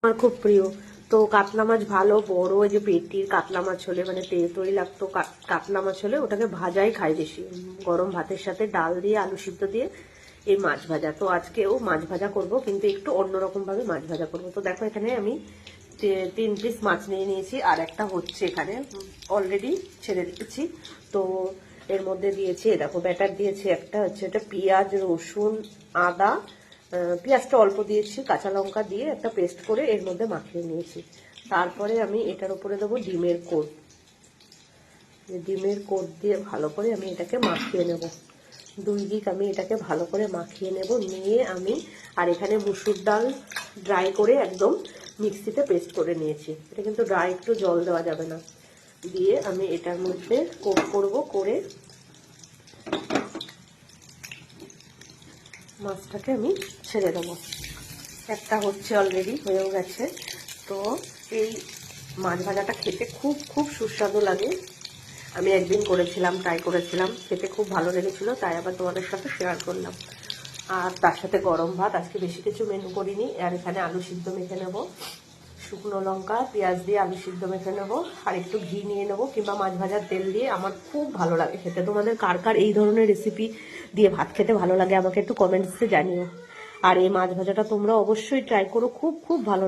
আমার খুব প্রিয়। তো কাতলা মাছ ভালো বড়, ওই যে পেটির কাতলা মাছ হলে মানে তৈলাক্ত কাতলা মাছ হলে ওটাকে ভাজাই খাই বেশি, গরম ভাতের সাথে ডাল দিয়ে আলু সিদ্ধ দিয়ে এই মাছ ভাজা। তো আজকেও মাছ ভাজা করব, কিন্তু একটু অন্যরকম ভাবে মাছ ভাজা করব। তো দেখো এখানে আমি 3 পিস মাছ নিয়ে নিয়েছি, আর একটা হচ্ছে এখানে অলরেডি ছেড়ে দিয়েছি। তো এর মধ্যে দিয়েছি, দেখো ব্যাটার দিয়েছি, একটা হচ্ছে এটা পেঁয়াজ রসুন আদা, পেঁয়াজটা অল্প দিয়েছি, কাঁচা লঙ্কা দিয়ে একটা পেস্ট করে এর মধ্যে মাখিয়ে নিয়েছি। তারপরে আমি এটার উপরে দেবো ডিমের কোট। ডিমের কোট দিয়ে ভালো করে আমি এটাকে মাখিয়ে নেব। 2 দিক আমি এটাকে ভালো করে মাখিয়ে নেব, নিয়ে আমি আর এখানে মুসুর ডাল ড্রাই করে একদম মিক্সিতে পেস্ট করে নিয়েছি। এটা কিন্তু ড্রাই, একটু জল দেওয়া যাবে না। দিয়ে আমি এটার মধ্যে কোট করব, করে মাছটাকে আমি ছেড়ে দেবো। একটা হচ্ছে অলরেডি হয়েও গেছে। তো এই মাছ ভাজাটা খেতে খুব খুব সুস্বাদু লাগে। আমি একদিন করেছিলাম, ট্রাই করেছিলাম, খেতে খুব ভালো লেগেছিলো, তাই আবার তোমাদের সাথে শেয়ার করলাম। আর তার সাথে গরম ভাত, আজকে বেশি কিছু মেনু করিনি। আর এখানে আলু সিদ্ধ মেখে নেব, শুকনো লঙ্কা পেঁয়াজ দিয়ে আলু সিদ্ধ মেখে নেবো, আর একটু ঘি নিয়ে নেবো, কিংবা মাছ ভাজার তেল দিয়ে। আমার খুব ভালো লাগে খেতে। তোমাদের কার কার এই ধরনের রেসিপি দিয়ে ভাত খেতে ভালো লাগে আমাকে একটু কমেন্টসে জানিও। আর এই মাছ ভাজাটা তোমরা অবশ্যই ট্রাই করো, খুব খুব ভালো।